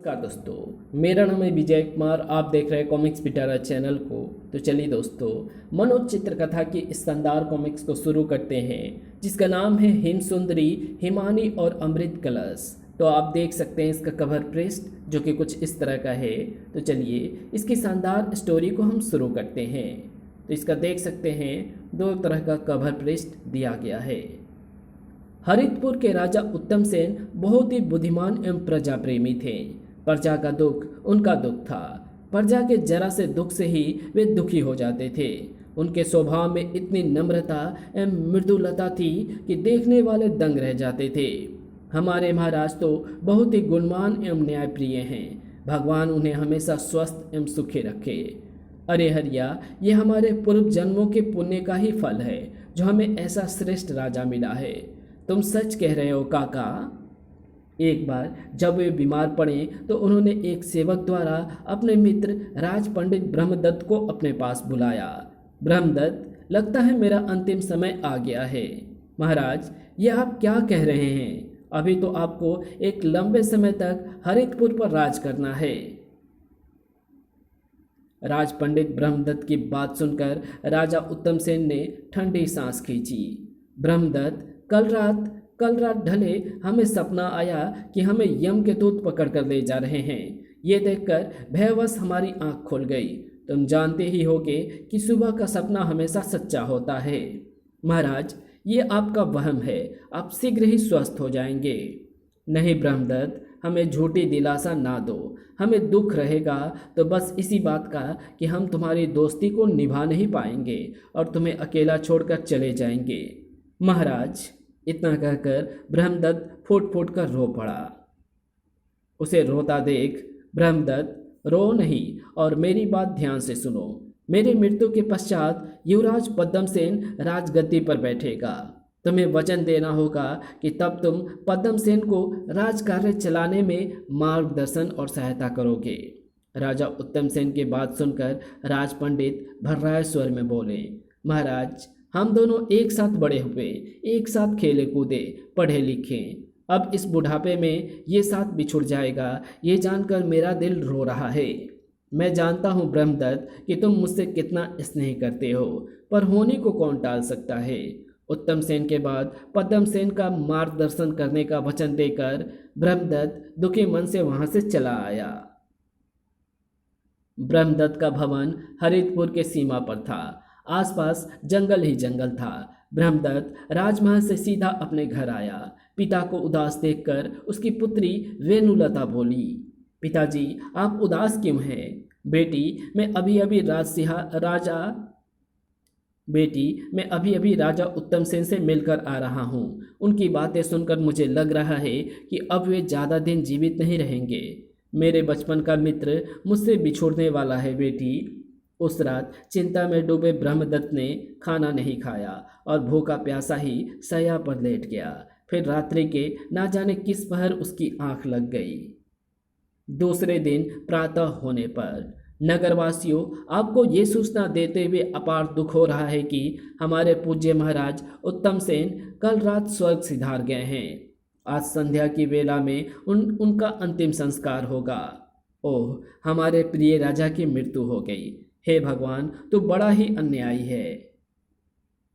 नमस्कार दोस्तों, मेरा नाम है विजय कुमार। आप देख रहे हैं कॉमिक्स पिटारा चैनल को। तो चलिए दोस्तों, मनोज चित्रकथा की इस शानदार कॉमिक्स को शुरू करते हैं, जिसका नाम है हिम सुंदरी, हिमानी और अमृत कलश। तो आप देख सकते हैं इसका कवर पृष्ठ जो कि कुछ इस तरह का है। तो चलिए इसकी शानदार स्टोरी को हम शुरू करते हैं। तो इसका देख सकते हैं दो तरह का कवर पृष्ठ दिया गया है। हरितपुर के राजा उत्तम सेन बहुत ही बुद्धिमान एवं प्रजा प्रेमी थे। प्रजा का दुख उनका दुख था। प्रजा के जरा से दुख से ही वे दुखी हो जाते थे। उनके स्वभाव में इतनी नम्रता एवं मृदुलता थी कि देखने वाले दंग रह जाते थे। हमारे महाराज तो बहुत ही गुणवान एवं न्यायप्रिय हैं। भगवान उन्हें हमेशा स्वस्थ एवं सुखी रखे। अरे हरिया, ये हमारे पूर्व जन्मों के पुण्य का ही फल है जो हमें ऐसा श्रेष्ठ राजा मिला है। तुम सच कह रहे हो काका। एक बार जब वे बीमार पड़े तो उन्होंने एक सेवक द्वारा अपने मित्र राज पंडित ब्रह्मदत्त को अपने पास बुलाया। ब्रह्मदत्त, लगता है मेरा अंतिम समय आ गया है। महाराज, ये आप क्या कह रहे हैं? अभी तो आपको एक लंबे समय तक हरितपुर पर राज करना है। राज पंडित ब्रह्मदत्त की बात सुनकर राजा उत्तम सेन ने ठंडी सांस खींची। ब्रह्मदत्त, कल रात ढले हमें सपना आया कि हमें यम के दूत पकड़ कर ले जा रहे हैं। ये देखकर भयवश हमारी आंख खुल गई। तुम जानते ही होगे कि सुबह का सपना हमेशा सच्चा होता है। महाराज, ये आपका वहम है। आप शीघ्र ही स्वस्थ हो जाएंगे। नहीं ब्रह्मदत्त, हमें झूठी दिलासा ना दो। हमें दुख रहेगा तो बस इसी बात का कि हम तुम्हारी दोस्ती को निभा नहीं पाएंगे और तुम्हें अकेला छोड़कर चले जाएंगे। महाराज, इतना कहकर ब्रह्मदत्त फूट फूट कर रो पड़ा। उसे रोता देख ब्रह्मदत्त, रो नहीं और मेरी बात ध्यान से सुनो। मेरी मृत्यु के पश्चात युवराज पद्मसेन राजगद्दी पर बैठेगा। तुम्हें वचन देना होगा कि तब तुम पद्मसेन को राजकार्य चलाने में मार्गदर्शन और सहायता करोगे। राजा उत्तम सेन की बात सुनकर राज पंडित भर्राए स्वर में बोले, महाराज, हम दोनों एक साथ बड़े हुए, एक साथ खेले कूदे, पढ़े लिखे। अब इस बुढ़ापे में ये साथ बिछुड़ जाएगा, ये जानकर मेरा दिल रो रहा है। मैं जानता हूँ ब्रह्मदत्त कि तुम मुझसे कितना स्नेह करते हो, पर होने को कौन टाल सकता है। उत्तम सेन के बाद पद्मसेन का मार्गदर्शन करने का वचन देकर ब्रह्मदत्त दुखी मन से वहां से चला आया। ब्रह्मदत्त का भवन हरितपुर के सीमा पर था। आसपास जंगल ही जंगल था। ब्रह्मदत्त राजमहल से सीधा अपने घर आया। पिता को उदास देखकर उसकी पुत्री वेणुलता बोली, पिताजी, आप उदास क्यों हैं? बेटी, मैं अभी अभी राजा उत्तम सेन से मिलकर आ रहा हूँ। उनकी बातें सुनकर मुझे लग रहा है कि अब वे ज़्यादा दिन जीवित नहीं रहेंगे। मेरे बचपन का मित्र मुझसे बिछोड़ने वाला है बेटी। उस रात चिंता में डूबे ब्रह्मदत्त ने खाना नहीं खाया और भूखा प्यासा ही शैया पर लेट गया। फिर रात्रि के ना जाने किस पहर उसकी आंख लग गई। दूसरे दिन प्रातः होने पर, नगरवासियों, आपको ये सूचना देते हुए अपार दुख हो रहा है कि हमारे पूज्य महाराज उत्तम सेन कल रात स्वर्ग सिधार गए हैं। आज संध्या की वेला में उनका अंतिम संस्कार होगा। ओह, हमारे प्रिय राजा की मृत्यु हो गई। हे भगवान, तू बड़ा ही अन्यायी है।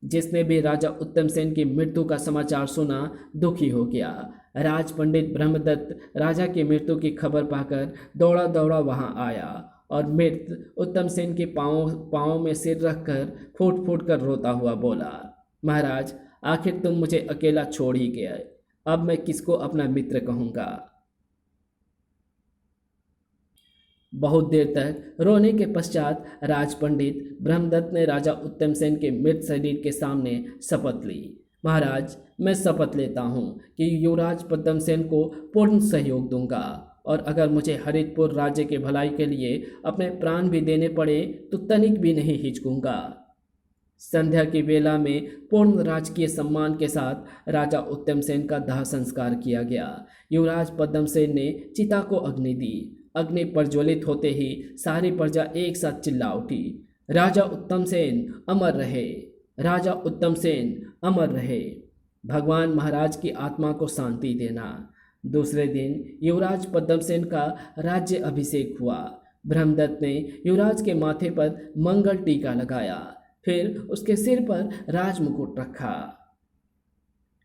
जिसने भी राजा उत्तम सेन की मृत्यु का समाचार सुना दुखी हो गया। राज पंडित ब्रह्मदत्त राजा की मृत्यु की खबर पाकर दौड़ा दौड़ा वहां आया और मृत उत्तम सेन के पाँव में सिर रखकर फूट फूट कर रोता हुआ बोला, महाराज, आखिर तुम मुझे अकेला छोड़ ही गए। अब मैं किसको अपना मित्र कहूँगा। बहुत देर तक रोने के पश्चात राज पंडित ब्रह्मदत्त ने राजा उत्तम सेन के मृत शरीर के सामने शपथ ली। महाराज, मैं शपथ लेता हूँ कि युवराज पद्मसेन को पूर्ण सहयोग दूंगा और अगर मुझे हरितपुर राज्य के भलाई के लिए अपने प्राण भी देने पड़े तो तनिक भी नहीं हिचकूंगा। संध्या की वेला में पूर्ण राजकीय सम्मान के साथ राजा उत्तम सेन का दाह संस्कार किया गया। युवराज पद्मसेन ने चिता को अग्नि दी। अग्नि प्रज्वलित होते ही सारी प्रजा एक साथ चिल्ला उठी, राजा उत्तम सेन अमर रहे, राजा उत्तम सेन अमर रहे। भगवान महाराज की आत्मा को शांति देना। दूसरे दिन युवराज पद्मसेन का राज्य अभिषेक हुआ। ब्रह्मदत्त ने युवराज के माथे पर मंगल टीका लगाया, फिर उसके सिर पर राजमुकुट रखा।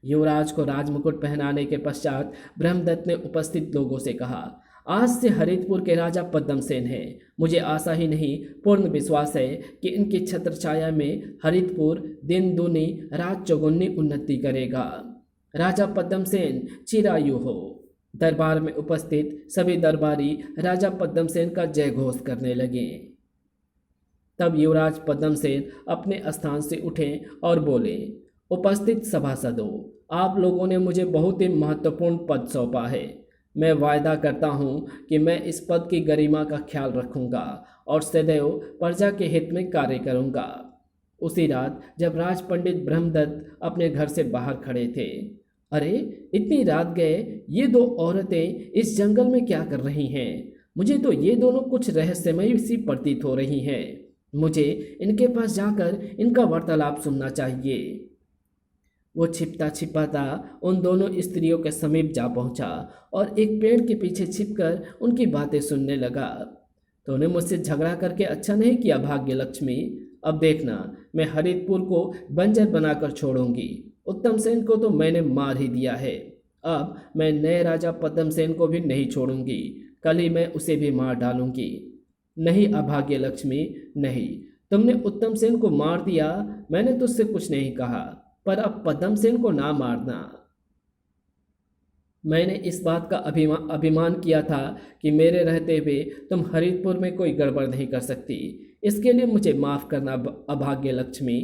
युवराज को राजमुकुट पहनाने के पश्चात ब्रह्मदत्त ने उपस्थित लोगों से कहा, आज से हरितपुर के राजा पद्मसेन हैं। मुझे आशा ही नहीं पूर्ण विश्वास है कि इनकी छत्रछाया में हरितपुर दिन दूनी रात चौगुनी उन्नति करेगा। राजा पद्मसेन चिरायु हो। दरबार में उपस्थित सभी दरबारी राजा पद्मसेन का जय घोष करने लगे। तब युवराज पद्मसेन अपने स्थान से उठे और बोले, उपस्थित सभासदों, आप लोगों ने मुझे बहुत ही महत्वपूर्ण पद सौंपा है। मैं वायदा करता हूँ कि मैं इस पद की गरिमा का ख्याल रखूँगा और सदैव प्रजा के हित में कार्य करूँगा। उसी रात जब राज पंडित ब्रह्मदत्त अपने घर से बाहर खड़े थे, अरे इतनी रात गए, ये दो औरतें इस जंगल में क्या कर रही हैं? मुझे तो ये दोनों कुछ रहस्यमयी सी प्रतीत हो रही हैं। मुझे इनके पास जाकर इनका वार्तालाप सुनना चाहिए। वो छिपता छिपाता उन दोनों स्त्रियों के समीप जा पहुंचा और एक पेड़ के पीछे छिपकर उनकी बातें सुनने लगा। तूने मुझसे झगड़ा करके अच्छा नहीं किया भाग्य लक्ष्मी। अब देखना, मैं हरितपुर को बंजर बनाकर छोड़ूंगी। उत्तमसेन को तो मैंने मार ही दिया है। अब मैं नए राजा पद्मसेन को भी नहीं छोड़ूंगी। कल ही मैं उसे भी मार डालूंगी। नहीं अभाग्य लक्ष्मी, नहीं। तुमने उत्तमसेन को मार दिया, मैंने तुझसे कुछ नहीं कहा, पर अब पद्मसेन को ना मारना। मैंने इस बात का अभिमान किया था कि मेरे रहते हुए तुम हरितपुर में कोई गड़बड़ नहीं कर सकती। इसके लिए मुझे माफ़ करना अभाग्य लक्ष्मी।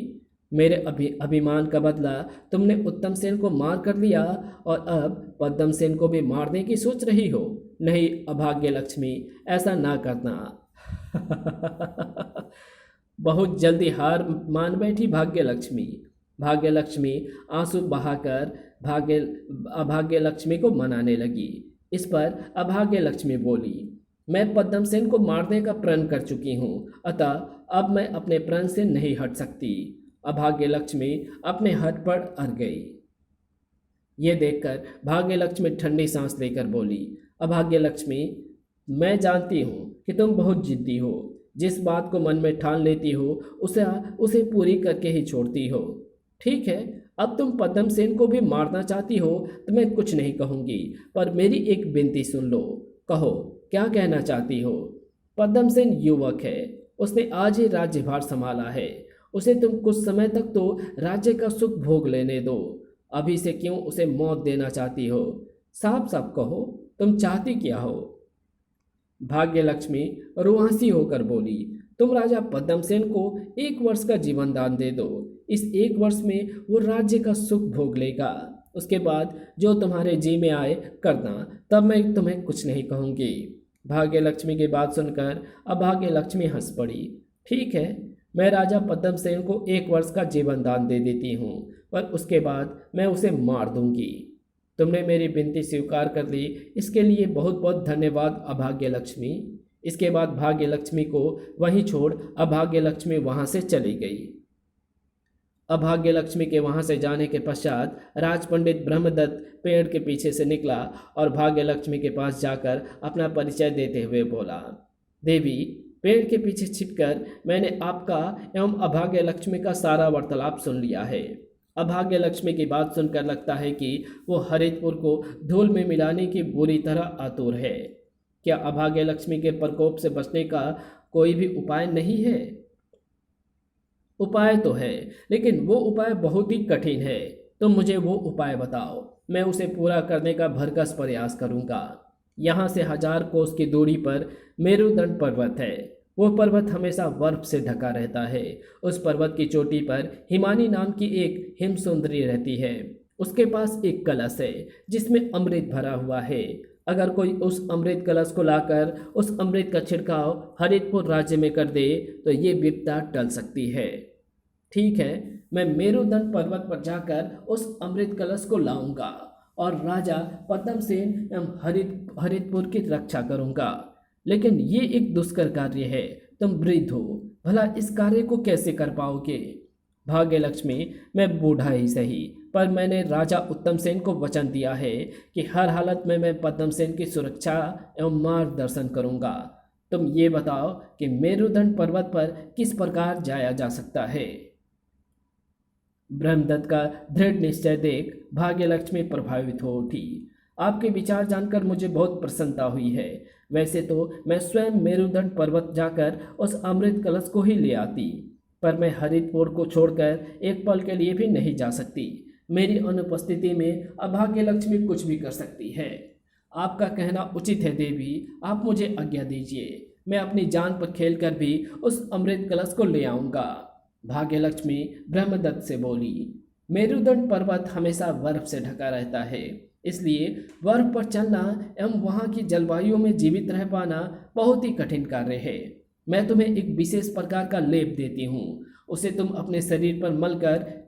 मेरे अभिमान का बदला तुमने उत्तमसेन को मार कर लिया और अब पद्मसेन को भी मारने की सोच रही हो। नहीं अभाग्य लक्ष्मी, ऐसा ना करना। बहुत जल्दी हार मान बैठी भाग्य लक्ष्मी। भाग्य लक्ष्मी आंसू बहाकर अभाग्य लक्ष्मी को मनाने लगी। इस पर अभाग्य लक्ष्मी बोली, मैं पद्मसेन को मारने का प्रण कर चुकी हूँ, अतः अब मैं अपने प्रण से नहीं हट सकती। अभाग्य लक्ष्मी अपने हद पर अड़ गई। ये देखकर भाग्य लक्ष्मी ठंडी सांस लेकर बोली, अभाग्य लक्ष्मी, मैं जानती हूँ कि तुम बहुत जिद्दी हो। जिस बात को मन में ठान लेती हो उसे पूरी करके ही छोड़ती हो। ठीक है, अब तुम पद्मसेन को भी मारना चाहती हो तो मैं कुछ नहीं कहूँगी, पर मेरी एक विनती सुन लो। कहो, क्या कहना चाहती हो? पद्मसेन युवक है, उसने आज ही राज्यभार संभाला है। उसे तुम कुछ समय तक तो राज्य का सुख भोग लेने दो। अभी से क्यों उसे मौत देना चाहती हो? साफ साफ कहो, तुम चाहती क्या हो? भाग्य लक्ष्मी रुआंसी होकर बोली, तुम राजा पद्मसेन को 1 वर्ष का जीवन दान दे दो। इस 1 वर्ष में वो राज्य का सुख भोग लेगा। उसके बाद जो तुम्हारे जी में आए करना, तब मैं तुम्हें कुछ नहीं कहूँगी। भाग्य लक्ष्मी की बात सुनकर अभाग्य लक्ष्मी हंस पड़ी। ठीक है, मैं राजा पद्मसेन को 1 वर्ष का जीवन दान दे देती हूँ, पर उसके बाद मैं उसे मार दूंगी। तुमने मेरी विनती स्वीकार कर ली, इसके लिए बहुत बहुत धन्यवाद अभाग्य लक्ष्मी। इसके बाद भाग्य लक्ष्मी को वहीं छोड़ अभाग्य लक्ष्मी वहां से चली गई। अभाग्य लक्ष्मी के वहां से जाने के पश्चात राज पंडित ब्रह्मदत्त पेड़ के पीछे से निकला और भाग्य लक्ष्मी के पास जाकर अपना परिचय देते हुए बोला, देवी, पेड़ के पीछे छिपकर मैंने आपका एवं अभाग्य लक्ष्मी का सारा वार्तालाप सुन लिया है। अभाग्य लक्ष्मी की बात सुनकर लगता है कि वो हरितपुर को धूल में मिलाने की बुरी तरह आतुर है। क्या अभाग्य लक्ष्मी के प्रकोप से बचने का कोई भी उपाय नहीं है? उपाय तो है, लेकिन वो उपाय बहुत ही कठिन है। तुम मुझे वो उपाय बताओ, मैं उसे पूरा करने का भरकस प्रयास करूंगा। यहाँ से 1000 कोस की दूरी पर मेरुदंड पर्वत है। वो पर्वत हमेशा बर्फ से ढका रहता है। उस पर्वत की चोटी पर हिमानी नाम की एक हिमसुंदरी रहती है। उसके पास एक कलश है जिसमें अमृत भरा हुआ है। अगर कोई उस अमृत कलश को लाकर उस अमृत का छिड़काव हरितपुर राज्य में कर दे तो ये विपदा टल सकती है। ठीक है, मैं मेरुदंड पर्वत पर जाकर उस अमृत कलश को लाऊंगा और राजा पद्मसेन एवं हरितपुर की रक्षा करूंगा। लेकिन ये एक दुष्कर कार्य है। तुम वृद्ध हो, भला इस कार्य को कैसे कर पाओगे? भाग्यलक्ष्मी, मैं बूढ़ा ही सही, पर मैंने राजा उत्तम सेन को वचन दिया है कि हर हालत में मैं पद्म सेन की सुरक्षा एवं मार्गदर्शन करूंगा। तुम ये बताओ कि मेरुदंड पर्वत पर किस प्रकार जाया जा सकता है। ब्रह्मदत्त का दृढ़ निश्चय देख भाग्यलक्ष्मी प्रभावित हो उठी। आपके विचार जानकर मुझे बहुत प्रसन्नता हुई है। वैसे तो मैं स्वयं मेरुदंड पर्वत जाकर उस अमृत कलश को ही ले आती, पर मैं हरितपुर को छोड़कर एक पल के लिए भी नहीं जा सकती। मेरी अनुपस्थिति में अभाग्य लक्ष्मी कुछ भी कर सकती है। आपका कहना उचित है देवी, आप मुझे आज्ञा दीजिए। मैं अपनी जान पर खेलकर भी उस अमृत कलश को ले आऊंगा। भाग्यलक्ष्मी ब्रह्मदत्त से बोली। मेरुदंड पर्वत हमेशा बर्फ से ढका रहता है, इसलिए बर्फ पर चलना एवं वहाँ की जलवायु में जीवित रह पाना बहुत ही कठिन कार्य है। मैं तुम्हें एक विशेष प्रकार का लेप देती हूँ, उसे तुम अपने शरीर पर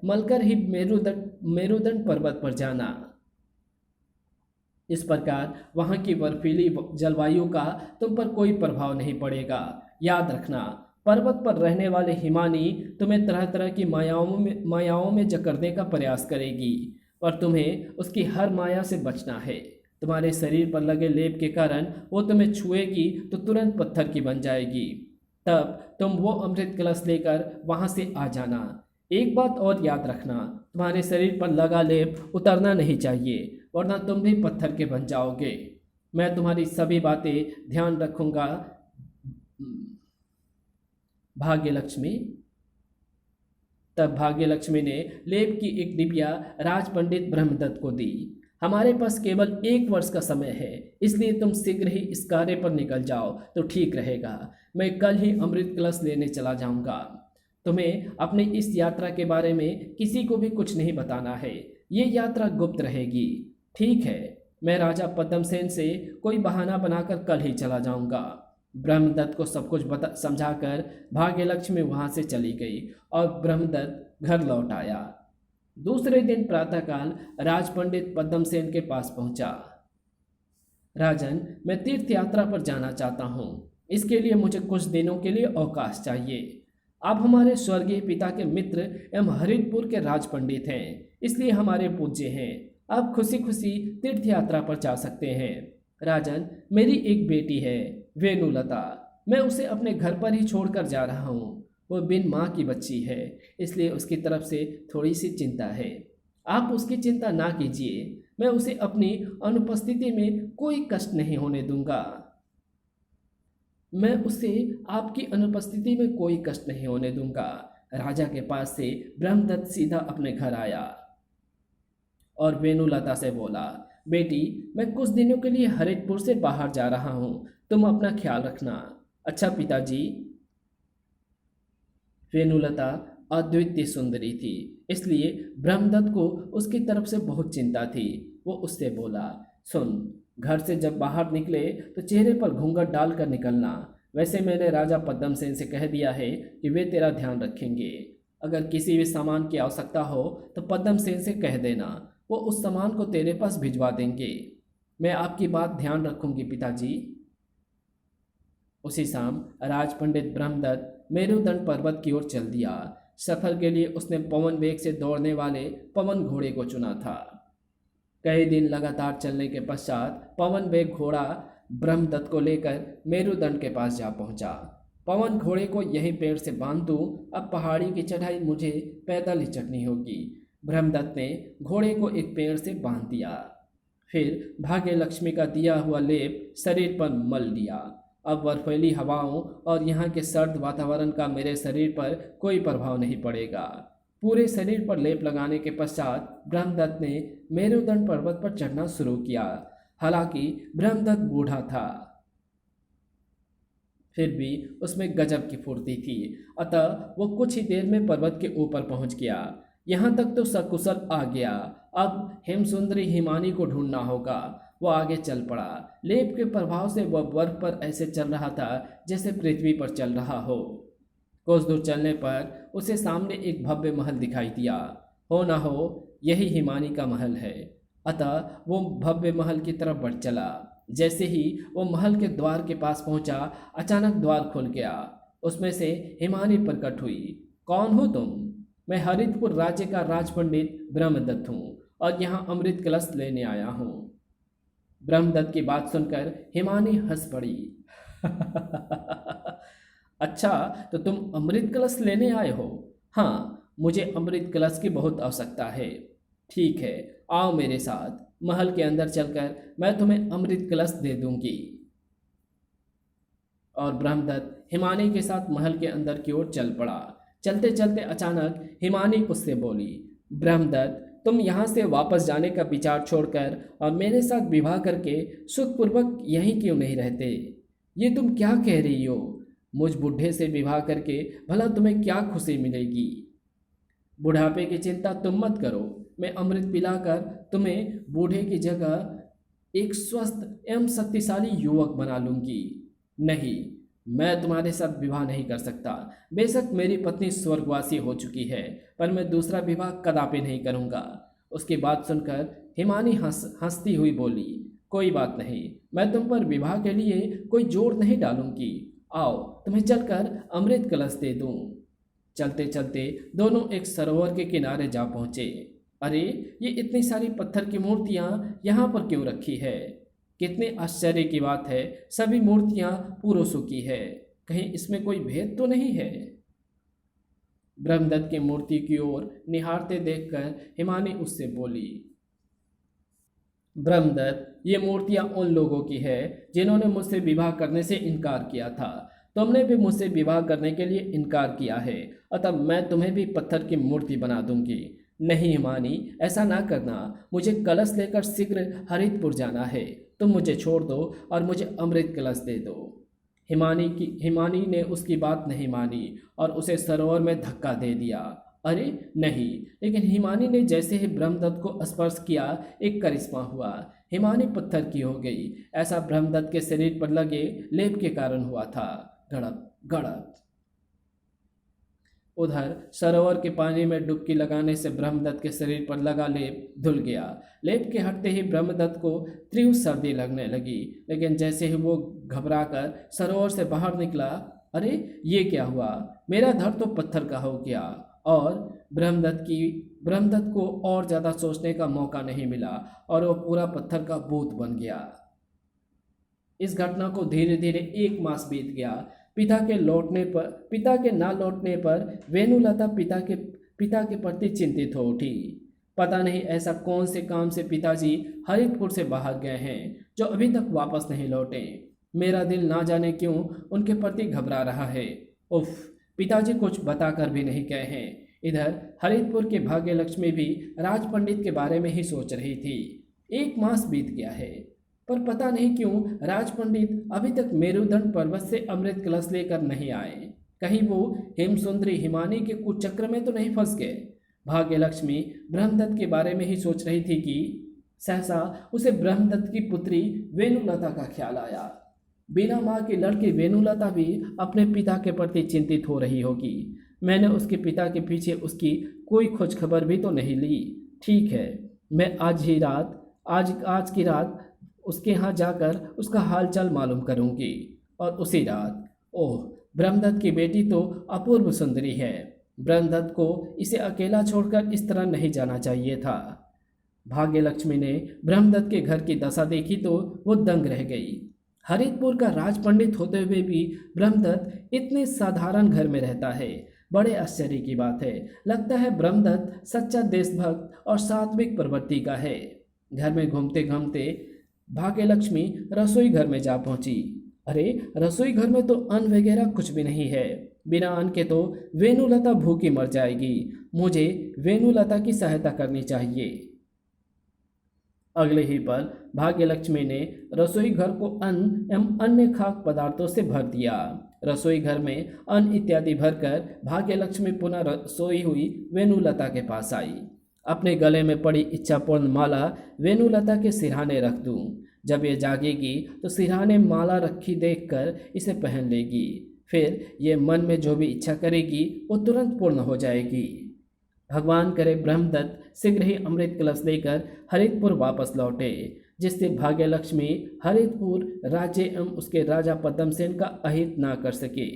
मलकर ही मेरुदंड पर्वत पर जाना। इस प्रकार वहाँ की बर्फीली जलवायु का तुम पर कोई प्रभाव नहीं पड़ेगा। याद रखना, पर्वत पर रहने वाले हिमानी तुम्हें तरह तरह की मायाओं में जकड़ने का प्रयास करेगी, पर तुम्हें उसकी हर माया से बचना है। तुम्हारे शरीर पर लगे लेप के कारण वो तुम्हें छुएगी तो तुरंत पत्थर की बन जाएगी। तब तुम वो अमृत कलश लेकर वहां से आ जाना। एक बात और याद रखना, तुम्हारे शरीर पर लगा लेप उतरना नहीं चाहिए, वरना तुम भी पत्थर के बन जाओगे। मैं तुम्हारी सभी बातें ध्यान रखूंगा। भाग्यलक्ष्मी। तब भाग्यलक्ष्मी ने लेप की एक डिबिया राज पंडित ब्रह्मदत्त को दी। हमारे पास केवल 1 वर्ष का समय है, इसलिए तुम शीघ्र ही इस कार्य पर निकल जाओ तो ठीक रहेगा। मैं कल ही अमृत कलश लेने चला जाऊंगा। तुम्हें अपनी इस यात्रा के बारे में किसी को भी कुछ नहीं बताना है। ये यात्रा गुप्त रहेगी। ठीक है, मैं राजा पद्मसेन से कोई बहाना बनाकर कल ही चला जाऊंगा। ब्रह्मदत्त को सब कुछ समझाकर भाग्यलक्ष्मी वहां से चली गई और ब्रह्मदत्त घर लौट आया। दूसरे दिन प्रातःकाल राज पंडित पद्मसेन के पास पहुंचा। राजन, मैं तीर्थ यात्रा पर जाना चाहता हूँ। इसके लिए मुझे कुछ दिनों के लिए अवकाश चाहिए। आप हमारे स्वर्गीय पिता के मित्र एवं हरिदपुर के राज पंडित हैं, इसलिए हमारे पूज्य हैं। आप खुशी खुशी तीर्थ यात्रा पर जा सकते हैं। राजन, मेरी एक बेटी है वेणुलता। मैं उसे अपने घर पर ही छोड़कर जा रहा हूँ। वो बिन माँ की बच्ची है, इसलिए उसकी तरफ से थोड़ी सी चिंता है। आप उसकी चिंता ना कीजिए, मैं उसे अपनी अनुपस्थिति में कोई कष्ट नहीं होने दूंगा। मैं उसे आपकी अनुपस्थिति में कोई कष्ट नहीं होने दूंगा। राजा के पास से ब्रह्मदत्त सीधा अपने घर आया और वेणुलता से बोला, बेटी, मैं कुछ दिनों के लिए हरिदपुर से बाहर जा रहा हूँ, तुम अपना ख्याल रखना। अच्छा पिताजी। वेणुलता अद्वितीय सुंदरी थी, इसलिए ब्रह्मदत्त को उसकी तरफ से बहुत चिंता थी। वो उससे बोला, सुन, घर से जब बाहर निकले तो चेहरे पर घूंघट डालकर निकलना। वैसे मैंने राजा पद्मसेन से कह दिया है कि वे तेरा ध्यान रखेंगे। अगर किसी भी सामान की आवश्यकता हो तो पद्मसेन से कह देना, वो उस सामान को तेरे पास भिजवा देंगे। मैं आपकी बात ध्यान रखूंगी पिताजी। उसी शाम राज पंडित ब्रह्मदत्त मेरुदंड पर्वत की ओर चल दिया। सफर के लिए उसने पवन वेग से दौड़ने वाले पवन घोड़े को चुना था। कई दिन लगातार चलने के पश्चात पवन वेग घोड़ा ब्रह्मदत्त को लेकर मेरुदंड के पास जा पहुंचा। पवन घोड़े को यहीं पेड़ से बांध दूं, अब पहाड़ी की चढ़ाई मुझे पैदल ही चढ़नी होगी। ब्रह्मदत्त ने घोड़े को एक पेड़ से बांध दिया। फिर भाग्यलक्ष्मी का दिया हुआ लेप शरीर पर मल लिया। अब बर्फीली हवाओं और यहाँ के सर्द वातावरण का मेरे शरीर पर कोई प्रभाव नहीं पड़ेगा। पूरे शरीर पर लेप लगाने के पश्चात ब्रह्मदत्त ने मेरुदंड पर्वत पर चढ़ना शुरू किया। हालांकि ब्रह्मदत्त बूढ़ा था, फिर भी उसमें गजब की फुर्ती थी, अतः वो कुछ ही देर में पर्वत के ऊपर पहुंच गया। यहाँ तक तो सकुशल आ गया। अब हेमसुंदरी हिमानी को ढूंढना होगा। वो आगे चल पड़ा। लेप के प्रभाव से वह बर्फ पर ऐसे चल रहा था जैसे पृथ्वी पर चल रहा हो। कुछ दूर चलने पर उसे सामने एक भव्य महल दिखाई दिया। हो ना हो यही हिमानी का महल है। अतः वो भव्य महल की तरफ बढ़ चला। जैसे ही वो महल के द्वार के पास पहुंचा, अचानक द्वार खुल गया। उसमें से हिमानी प्रकट हुई। कौन हो तुम? मैं हरितपुर राज्य का राज पंडित ब्रह्मदत्त हूँ और यहाँ अमृत कलश लेने आया हूँ। ब्रह्मदत्त की बात सुनकर हिमानी हंस पड़ी। अच्छा, तो तुम अमृत कलश लेने आए हो? हाँ, मुझे अमृत कलश की बहुत आवश्यकता है। ठीक है, आओ मेरे साथ, महल के अंदर चलकर मैं तुम्हें अमृत कलश दे दूंगी। और ब्रह्मदत्त हिमानी के साथ महल के अंदर की ओर चल पड़ा। चलते चलते अचानक हिमानी उससे बोली, ब्रह्मदत्त, तुम यहाँ से वापस जाने का विचार छोड़कर और मेरे साथ विवाह करके सुखपूर्वक यहीं क्यों नहीं रहते? ये तुम क्या कह रही हो? मुझ बूढ़े से विवाह करके भला तुम्हें क्या खुशी मिलेगी? बुढ़ापे की चिंता तुम मत करो, मैं अमृत पिलाकर तुम्हें बूढ़े की जगह एक स्वस्थ एवं शक्तिशाली युवक बना लूंगी। नहीं, मैं तुम्हारे साथ विवाह नहीं कर सकता। बेशक मेरी पत्नी स्वर्गवासी हो चुकी है, पर मैं दूसरा विवाह कदापि नहीं करूंगा। उसकी बात सुनकर हिमानी हंसती हुई बोली, कोई बात नहीं, मैं तुम पर विवाह के लिए कोई जोर नहीं डालूंगी। आओ, तुम्हें चलकर अमृत कलश दे दूं। चलते चलते दोनों एक सरोवर के किनारे जा पहुंचे। अरे, ये इतनी सारी पत्थर की मूर्तियां यहाँ पर क्यों रखी है? कितने आश्चर्य की बात है, सभी मूर्तियां पुरुषों की है। कहीं इसमें कोई भेद तो नहीं है? ब्रह्मदत्त की मूर्ति की ओर निहारते देखकर हिमानी उससे बोली, ब्रह्मदत्त, ये मूर्तियां उन लोगों की है जिन्होंने मुझसे विवाह करने से इनकार किया था। तुमने भी मुझसे विवाह करने के लिए इनकार किया है, अतः मैं तुम्हें भी पत्थर की मूर्ति बना दूंगी। नहीं हिमानी, ऐसा ना करना। मुझे कलश लेकर शीघ्र हरितपुर जाना है। तुम मुझे छोड़ दो और मुझे अमृत कलश दे दो। हिमानी ने उसकी बात नहीं मानी और उसे सरोवर में धक्का दे दिया। अरे नहीं, लेकिन हिमानी ने जैसे ही ब्रह्मदत्त को स्पर्श किया, एक करिश्मा हुआ। हिमानी पत्थर की हो गई। ऐसा ब्रह्मदत्त के शरीर पर लगे लेप के कारण हुआ था। गड़क गड़क। उधर सरोवर के पानी में डुबकी लगाने से ब्रह्मदत्त के शरीर पर लगा लेप धुल गया। लेप के हटते ही ब्रह्मदत्त को तीव्र सर्दी लगने लगी, लेकिन जैसे ही वो घबराकर सरोवर से बाहर निकला, अरे ये क्या हुआ? मेरा धड़ तो पत्थर का हो गया। और ब्रह्मदत्त को और ज़्यादा सोचने का मौका नहीं मिला और वो पूरा पत्थर का भूत बन गया। इस घटना को धीरे धीरे 1 मास बीत गया। पिता के ना लौटने पर वेणुलता पिता के प्रति चिंतित हो उठी। पता नहीं ऐसा कौन से काम से पिताजी हरितपुर से बाहर गए हैं जो अभी तक वापस नहीं लौटे। मेरा दिल ना जाने क्यों उनके प्रति घबरा रहा है। उफ, पिताजी कुछ बताकर भी नहीं गए हैं। इधर हरितपुर के भाग्यलक्ष्मी भी राज पंडित के बारे में ही सोच रही थी। 1 मास बीत गया है, पर पता नहीं क्यों राज पंडित अभी तक मेरुदंड पर्वत से अमृत कलश लेकर नहीं आए। कहीं वो हेमसुंदरी हिमानी के कुचक्र में तो नहीं फंस गए। भाग्यलक्ष्मी ब्रह्मदत्त के बारे में ही सोच रही थी कि सहसा उसे ब्रह्मदत्त की पुत्री वेणुलता का ख्याल आया। बिना माँ की लड़की वेणुलता भी अपने पिता के प्रति चिंतित हो रही होगी। मैंने उसके पिता के पीछे उसकी कोई खोज खबर भी तो नहीं ली। ठीक है, मैं आज की रात उसके यहाँ जाकर उसका हालचाल मालूम करूंगी। और उसी रात, ओह, ब्रह्मदत्त की बेटी तो अपूर्व सुंदरी है। ब्रह्मदत्त को इसे अकेला छोड़कर इस तरह नहीं जाना चाहिए था। भाग्यलक्ष्मी ने ब्रह्मदत्त के घर की दशा देखी तो वो दंग रह गई। हरितपुर का राज पंडित होते हुए भी ब्रह्मदत्त इतने साधारण घर में रहता है। बड़े आश्चर्य की बात है। लगता है ब्रह्मदत्त सच्चा देशभक्त और सात्विक प्रवृत्ति का है। घर में घूमते घूमते भाग्यलक्ष्मी रसोई घर में जा पहुंची। अरे, रसोई घर में तो अन्न वगैरह कुछ भी नहीं है। बिना अन्न के तो वेणुलता भूखी मर जाएगी। मुझे वेणुलता की सहायता करनी चाहिए। अगले ही पल भाग्यलक्ष्मी ने रसोई घर को अन्न एवं अन्य खाद्य पदार्थों से भर दिया। रसोई घर में अन्न इत्यादि भरकर भाग्यलक्ष्मी पुनः सोई हुई वेणुलता के पास आई। अपने गले में पड़ी इच्छापूर्ण माला वेणुलता के सिरहाने रख दूं। जब ये जागेगी तो सिरहाने माला रखी देखकर इसे पहन लेगी। फिर ये मन में जो भी इच्छा करेगी वो तुरंत पूर्ण हो जाएगी। भगवान करे ब्रह्मदत्त शीघ्र ही अमृत कलश लेकर हरितपुर वापस लौटे, जिससे भाग्यलक्ष्मी हरितपुर राज्य एवं उसके राजा पद्मसेन का अहित ना कर सके।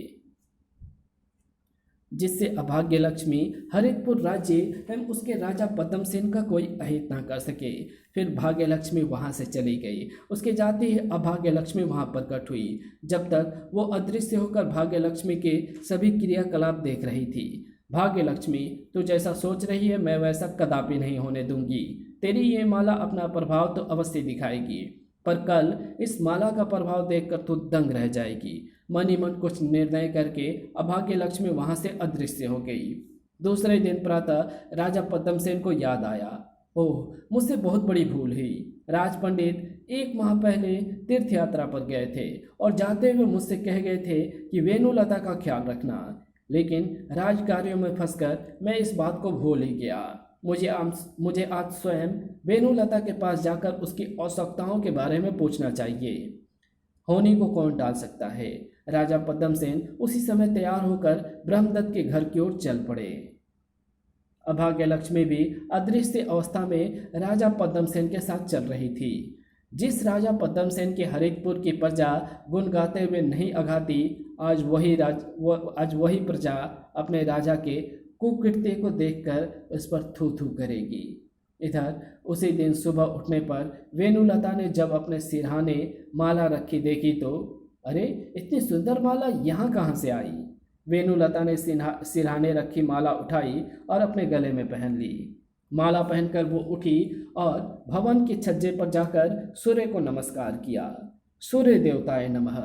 जिससे अभाग्य लक्ष्मी हरितपुर राज्य एवं उसके राजा पद्मसेन का कोई अहित ना कर सके। फिर भाग्य लक्ष्मी वहाँ से चली गई। उसके जाते ही अभाग्य लक्ष्मी वहाँ प्रकट हुई। जब तक वो अदृश्य होकर भाग्य लक्ष्मी के सभी क्रियाकलाप देख रही थी। भाग्य लक्ष्मी, तू जैसा सोच रही है मैं वैसा कदापि नहीं होने दूंगी। तेरी ये माला अपना प्रभाव तो अवश्य दिखाएगी, पर कल इस माला का प्रभाव देखकर तू दंग रह जाएगी। मन ही मन कुछ निर्णय करके अभाग्य लक्ष्मी वहां से अदृश्य हो गई। दूसरे दिन प्रातः राजा पद्मसेन को याद आया, ओह मुझसे बहुत बड़ी भूल हुई। राज पंडित 1 माह पहले तीर्थ यात्रा पर गए थे और जाते हुए मुझसे कह गए थे कि वेणुलता का ख्याल रखना, लेकिन राज कार्यों में फंसकर मैं इस बात को भूल ही गया। मुझे आज स्वयं वेणुलता के पास जाकर उसकी आवश्यकताओं के बारे में पूछना चाहिए। होनी को कौन टाल सकता है। राजा पद्मसेन उसी समय तैयार होकर ब्रह्मदत्त के घर की ओर चल पड़े। अभाग्य लक्ष्मी भी अदृश्य अवस्था में राजा पद्मसेन के साथ चल रही थी। जिस राजा पद्मसेन के हरितपुर की प्रजा गुण गाते हुए नहीं अघाती, आज वही प्रजा अपने राजा के कुकृत्य को देखकर उस पर थू थू करेगी। इधर उसी दिन सुबह उठने पर वेणुलता ने जब अपने सिरहाने माला रखी देखी तो अरे इतनी सुंदर माला यहाँ कहाँ से आई। वेणुलता ने सिरहाने रखी माला उठाई और अपने गले में पहन ली। माला पहनकर वो उठी और भवन के छज्जे पर जाकर सूर्य को नमस्कार किया। सूर्य देवताए नमः,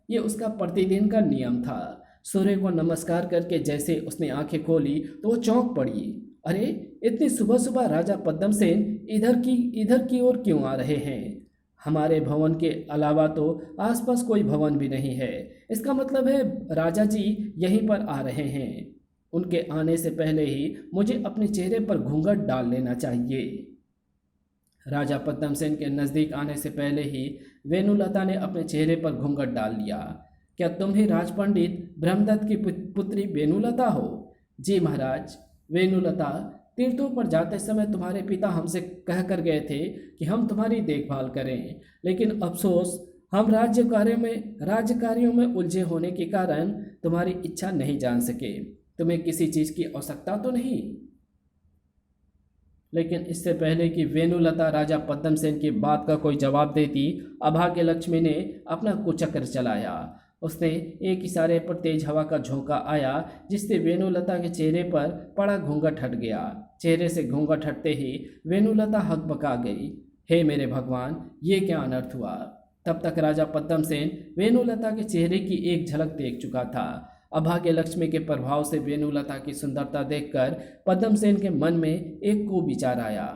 ये उसका प्रतिदिन का नियम था। सूर्य को नमस्कार करके जैसे उसने आंखें खोली तो वो चौंक पड़ी। अरे इतनी सुबह सुबह राजा पद्मसेन इधर की ओर क्यों आ रहे हैं। हमारे भवन के अलावा तो आसपास कोई भवन भी नहीं है। इसका मतलब है राजा जी यहीं पर आ रहे हैं। उनके आने से पहले ही मुझे अपने चेहरे पर घूंघट डाल लेना चाहिए। राजा पद्मसेन के नज़दीक आने से पहले ही वेणुलता ने अपने चेहरे पर घूंघट डाल लिया। क्या तुम ही राज पंडित ब्रह्मदत्त की पुत्री वेणुलता हो? जी महाराज। वेणुलता, तीर्थों पर जाते समय तुम्हारे पिता हमसे कह कर गए थे कि हम तुम्हारी देखभाल करें, लेकिन अफसोस हम राज्य कार्यों में उलझे होने के कारण तुम्हारी इच्छा नहीं जान सके। तुम्हें किसी चीज़ की आवश्यकता तो नहीं? लेकिन इससे पहले कि वेणुलता राजा पद्मसेन की बात का कोई जवाब देती, अभाग्य लक्ष्मी ने अपना कुचक्र चलाया। उसने एक इशारे पर तेज हवा का झोंका आया, जिससे वेणुलता के चेहरे पर पड़ा घूंघट हट गया। चेहरे से घूंघट हटते ही वेणुलता हकबका गई। हे मेरे भगवान, ये क्या अनर्थ हुआ। तब तक राजा पद्मसेन वेणुलता के चेहरे की एक झलक देख चुका था। अभाग्य लक्ष्मी के प्रभाव से वेणुलता की सुंदरता देखकर पद्मसेन के मन में एक को विचार आया,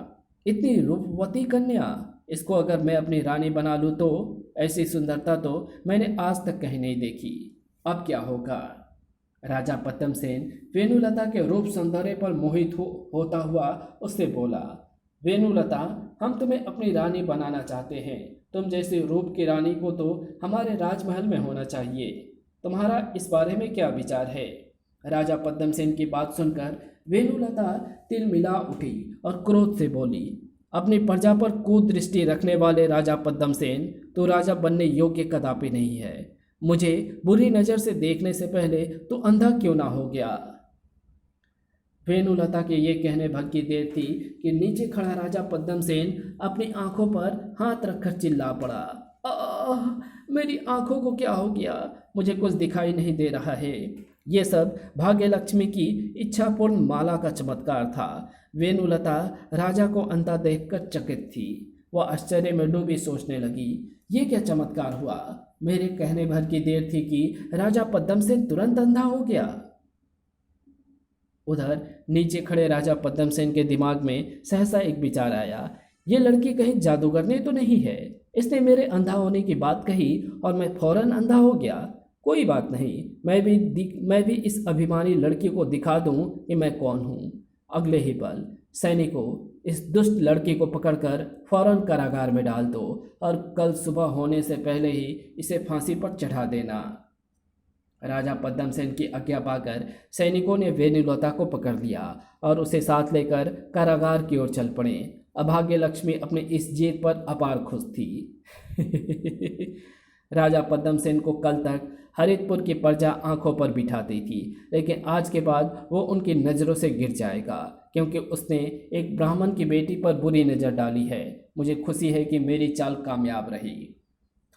इतनी रूपवती कन्या, इसको अगर मैं अपनी रानी बना लूँ तो ऐसी सुंदरता तो मैंने आज तक कहीं नहीं देखी। अब क्या होगा। राजा पद्मसेन वेणुलता के रूप सौंदर्य पर मोहित होता हुआ उससे बोला, वेणुलता, हम तुम्हें अपनी रानी बनाना चाहते हैं। तुम जैसे रूप की रानी को तो हमारे राजमहल में होना चाहिए। तुम्हारा इस बारे में क्या विचार है? राजा पद्मसेन की बात सुनकर वेणुलता तिलमिला उठी और क्रोध से बोली, अपनी प्रजा पर कुदृष्टि रखने वाले राजा पद्मसेन, तो राजा बनने योग्य कदापि नहीं है। मुझे बुरी नज़र से देखने से पहले तो अंधा क्यों ना हो गया। वेणुलता के ये कहने भर की देर थी कि नीचे खड़ा राजा पद्मसेन अपनी आंखों पर हाथ रखकर चिल्ला पड़ा, आह, मेरी आंखों को क्या हो गया, मुझे कुछ दिखाई नहीं दे रहा है। ये सब भाग्य लक्ष्मी की इच्छापूर्ण माला का चमत्कार था। वेणुलता राजा को अंधा देखकर चकित थी। वह आश्चर्य में डूबी सोचने लगी, ये क्या चमत्कार हुआ। मेरे कहने भर की देर थी कि राजा पद्मसेन तुरंत अंधा हो गया। उधर नीचे खड़े राजा पद्मसेन के दिमाग में सहसा एक विचार आया, ये लड़की कहीं जादूगरनी तो नहीं है। इसने मेरे अंधा होने की बात कही और मैं फौरन अंधा हो गया। कोई बात नहीं, मैं भी इस अभिमानी लड़की को दिखा दूं कि मैं कौन हूँ। अगले ही पल सैनिकों, इस दुष्ट लड़की को पकड़कर फौरन कारागार में डाल दो और कल सुबह होने से पहले ही इसे फांसी पर चढ़ा देना। राजा पद्मसेन की आज्ञा पाकर सैनिकों ने वेणुलता को पकड़ लिया और उसे साथ लेकर कारागार की ओर चल पड़े। अभाग्य लक्ष्मी अपने इस जीत पर अपार खुश थी। राजा पद्म सेन को कल तक हरितपुर की प्रजा आंखों पर बिठाती थी, लेकिन आज के बाद वो उनकी नज़रों से गिर जाएगा, क्योंकि उसने एक ब्राह्मण की बेटी पर बुरी नज़र डाली है। मुझे खुशी है कि मेरी चाल कामयाब रही।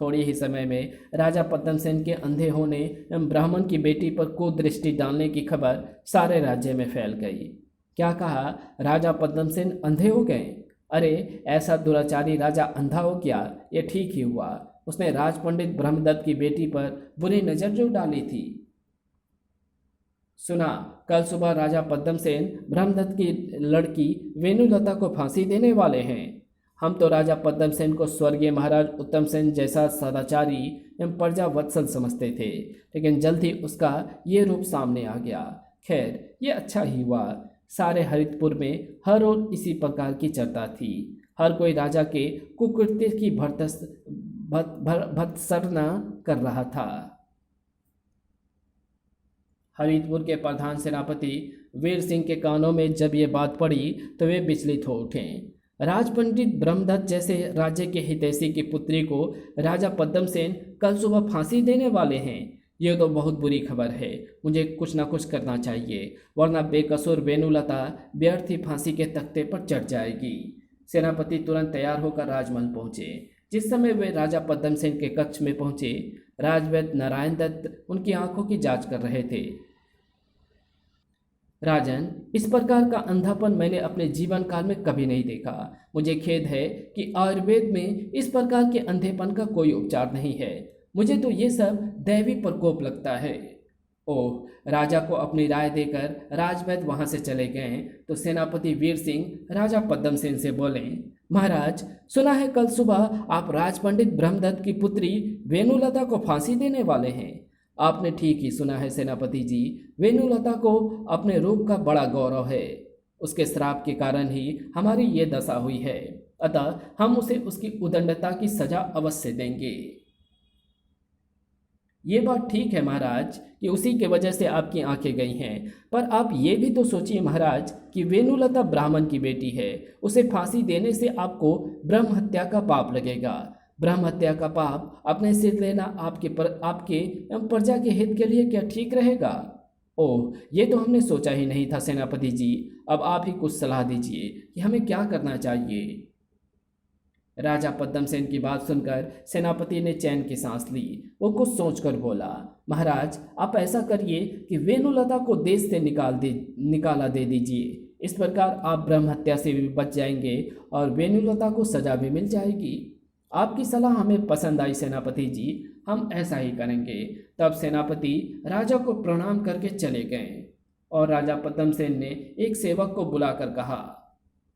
थोड़ी ही समय में राजा पद्म सेन के अंधे होने एवं ब्राह्मण की बेटी पर कुदृष्टि डालने की खबर सारे राज्य में फैल गई। क्या कहा? राजा पद्म सेन अंधे हो गए? अरे, ऐसा दुराचारी राजा अंधा हो क्या? ये ठीक ही हुआ। उसने राजपंडित ब्रह्मदत्त की बेटी पर बुरी नज़र जो डाली थी। सुना, कल सुबह राजा पद्म सेन ब्रह्मदत्त की लड़की वेणुलता को फांसी देने वाले हैं। हम तो राजा पद्म सेन को स्वर्गीय महाराज उत्तम सेन जैसा सदाचारी एवं प्रजा वत्सल समझते थे, लेकिन जल्द ही उसका ये रूप सामने आ गया। खैर, ये अच्छा ही हुआ। सारे हरितपुर में हर ओर इसी प्रकार की चर्चा थी। हर कोई राजा के कुकृत्य की भत्सना कर रहा था। हरितपुर के प्रधान सेनापति वीर सिंह के कानों में जब ये बात पड़ी तो वे विचलित हो उठे। राजपंडित ब्रह्मदत्त जैसे राज्य के हितैषी की पुत्री को राजा पद्म सेन कल सुबह फांसी देने वाले हैं। ये तो बहुत बुरी खबर है। मुझे कुछ ना कुछ करना चाहिए, वरना बेकसूर वेणुलता व्यर्थ ही फांसी के तख्ते पर चढ़ जाएगी। सेनापति तुरंत तैयार होकर राजमहल पहुंचे। जिस समय वे राजा पद्म सेन के कक्ष में पहुंचे, राजवैद्य नारायण दत्त उनकी आंखों की जांच कर रहे थे। राजन, इस प्रकार का अंधापन मैंने अपने जीवन काल में कभी नहीं देखा। मुझे खेद है कि आयुर्वेद में इस प्रकार के अंधेपन का कोई उपचार नहीं है। मुझे तो ये सब दैवी प्रकोप लगता है। ओह! राजा को अपनी राय देकर राजवैद्य वहां से चले गए तो सेनापति वीर सिंह राजा पद्म सेन से बोले, महाराज, सुना है कल सुबह आप राजपंडित ब्रह्मदत्त की पुत्री वेणुलता को फांसी देने वाले हैं। आपने ठीक ही सुना है सेनापति जी। वेणुलता को अपने रूप का बड़ा गौरव है। उसके श्राप के कारण ही हमारी ये दशा हुई है, अतः हम उसे उसकी उदंडता की सजा अवश्य देंगे। ये बात ठीक है महाराज कि उसी के वजह से आपकी आंखें गई हैं, पर आप ये भी तो सोचिए महाराज कि वेणुलता ब्राह्मण की बेटी है। उसे फांसी देने से आपको ब्रह्म हत्या का पाप लगेगा। ब्रह्म हत्या का पाप अपने सिर लेना आपके एवं प्रजा के हित के लिए क्या ठीक रहेगा? ओह, ये तो हमने सोचा ही नहीं था सेनापति जी। अब आप ही कुछ सलाह दीजिए कि हमें क्या करना चाहिए। राजा पद्म सेन की बात सुनकर सेनापति ने चैन की सांस ली। वो कुछ सोचकर बोला, महाराज, आप ऐसा करिए कि वेणुलता को देश से निकाला दे दीजिए। इस प्रकार आप ब्रह्म हत्या से भी बच जाएंगे और वेणुलता को सजा भी मिल जाएगी। आपकी सलाह हमें पसंद आई सेनापति जी, हम ऐसा ही करेंगे। तब सेनापति राजा को प्रणाम करके चले गए और राजा पद्म सेन ने एक सेवक को बुलाकर कहा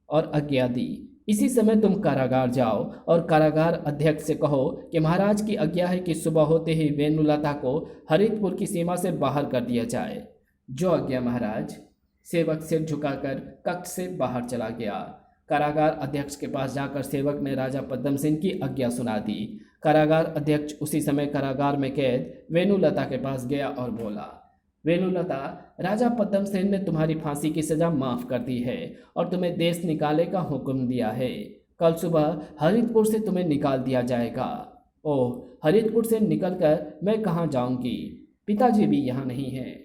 और आज्ञा दी, इसी समय तुम कारागार जाओ और कारागार अध्यक्ष से कहो कि महाराज की आज्ञा है कि सुबह होते ही वेणुलता को हरितपुर की सीमा से बाहर कर दिया जाए। जो आज्ञा महाराज। सेवक सिर झुकाकर कक्ष से बाहर चला गया। कारागार अध्यक्ष के पास जाकर सेवक ने राजा पद्म सिंह की आज्ञा सुना दी। कारागार अध्यक्ष उसी समय कारागार में कैद वेणुलता के पास गया और बोला, वेणुलता, राजा पद्म सेन ने तुम्हारी फांसी की सजा माफ कर दी है और तुम्हें देश निकाले का हुक्म दिया है। कल सुबह हरितपुर से तुम्हें निकाल दिया जाएगा। ओह, हरितपुर से निकलकर मैं कहाँ जाऊंगी? पिताजी भी यहाँ नहीं हैं।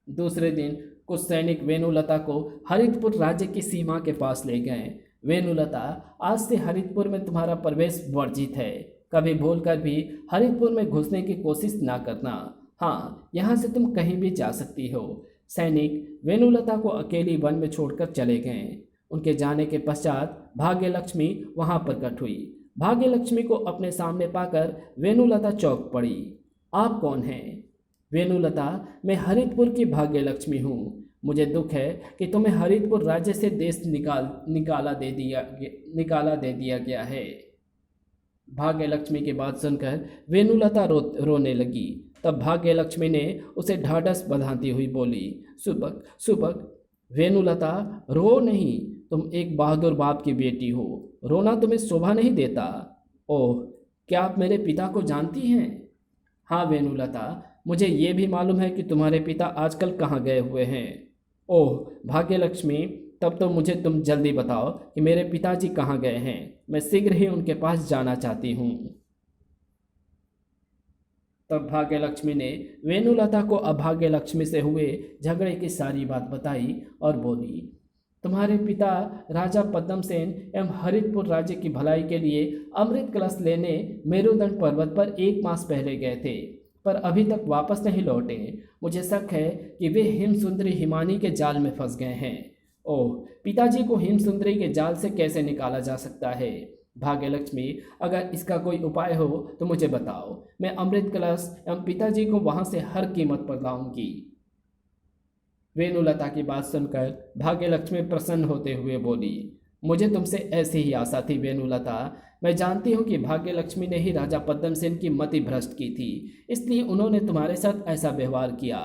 दूसरे दिन कुछ सैनिक वेणुलता को हरितपुर राज्य की सीमा के पास ले गए। वेणुलता, आज से हरितपुर में तुम्हारा प्रवेश वर्जित है। कभी भूलकर भी हरितपुर में घुसने की कोशिश ना करना। हाँ, यहाँ से तुम कहीं भी जा सकती हो। सैनिक वेणुलता को अकेली वन में छोड़कर चले गए। उनके जाने के पश्चात भाग्यलक्ष्मी वहाँ प्रकट हुई। भाग्यलक्ष्मी को अपने सामने पाकर वेणुलता चौंक पड़ी। आप कौन हैं? वेणुलता, मैं हरितपुर की भाग्यलक्ष्मी हूँ। मुझे दुख है कि तुम्हें हरितपुर राज्य से देश निकाला दे दिया गया है। भाग्यलक्ष्मी की बात सुनकर वेणुलता रोने लगी। तब भाग्यलक्ष्मी ने उसे ढाढ़स बंधाती हुई बोली, सुबक, वेणुलता, रो नहीं। तुम एक बहादुर बाप की बेटी हो। रोना तुम्हें शोभा नहीं देता। ओह, क्या आप मेरे पिता को जानती हैं? हाँ वेणुलता, मुझे ये भी मालूम है कि तुम्हारे पिता आजकल कहाँ गए हुए हैं। ओह भाग्यलक्ष्मी, तब तो मुझे तुम जल्दी बताओ कि मेरे पिताजी कहाँ गए हैं। मैं शीघ्र ही उनके पास जाना चाहती हूँ। तब भाग्यलक्ष्मी ने वेणुलता को अभाग्यलक्ष्मी से हुए झगड़े की सारी बात बताई और बोली, तुम्हारे पिता राजा पद्मसेन एवं हरितपुर राज्य की भलाई के लिए अमृत कलश लेने मेरुदंड पर्वत पर 1 मास पहले गए थे, पर अभी तक वापस नहीं लौटे। मुझे शक है कि वे हिमसुंदरी हिमानी के जाल में फंस गए हैं। ओह, पिताजी को हिमसुंदरी के जाल से कैसे निकाला जा सकता है? भाग्यलक्ष्मी, अगर इसका कोई उपाय हो तो मुझे बताओ। मैं अमृत कलश एवं पिताजी को वहां से हर कीमत पर लाऊंगी। वेणुलता की बात सुनकर भाग्यलक्ष्मी प्रसन्न होते हुए बोली, मुझे तुमसे ऐसी ही आशा थी वेणुलता। मैं जानती हूँ कि भाग्यलक्ष्मी ने ही राजा पद्मसेन की मति भ्रष्ट की थी, इसलिए उन्होंने तुम्हारे साथ ऐसा व्यवहार किया।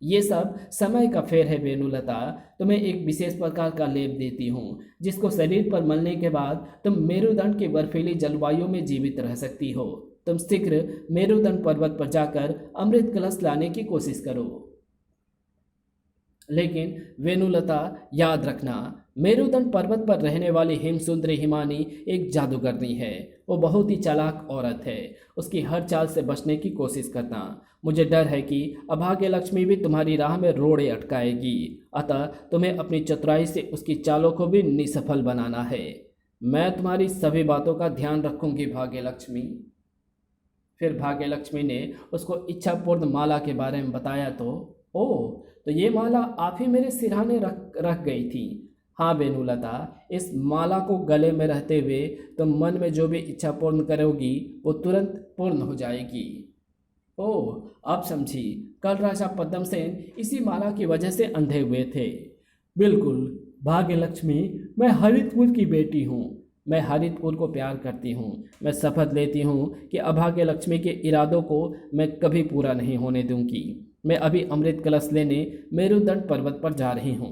ये सब समय का फेर है वेणुलता। तुम्हें एक विशेष प्रकार का लेप देती हूँ, जिसको शरीर पर मलने के बाद तुम मेरुदंड की बर्फीली जलवायु में जीवित रह सकती हो। तुम शीघ्र मेरुदंड पर्वत पर जाकर अमृत कलश लाने की कोशिश करो। लेकिन वेणुलता, याद रखना, मेरुदंड पर्वत पर रहने वाली हिमसुंदरी हिमानी एक जादूगरनी है। वो बहुत ही चालाक औरत है। उसकी हर चाल से बचने की कोशिश करना। मुझे डर है कि अभाग्यलक्ष्मी भी तुम्हारी राह में रोड़े अटकाएगी, अतः तुम्हें अपनी चतुराई से उसकी चालों को भी निसफल बनाना है। मैं तुम्हारी सभी बातों का ध्यान रखूंगी भाग्यलक्ष्मी। फिर भाग्यलक्ष्मी ने उसको इच्छापूर्ण माला के बारे में बताया तो ओह, तो ये माला आप ही मेरे सिरहाने रख गई थी। हाँ वेणुलता, इस माला को गले में रहते हुए तुम मन में जो भी इच्छा पूर्ण करोगी वो तुरंत पूर्ण हो जाएगी। ओह, अब समझी, कल राजा पद्मसेन इसी माला की वजह से अंधे हुए थे। बिल्कुल भाग्यलक्ष्मी, मैं हरितपुर की बेटी हूँ। मैं हरितपुर को प्यार करती हूँ। मैं शपथ लेती हूँ कि अभाग्यलक्ष्मी के इरादों को मैं कभी पूरा नहीं होने दूंगी। मैं अभी अमृत कलश लेने मेरुदंड पर्वत पर जा रही हूँ।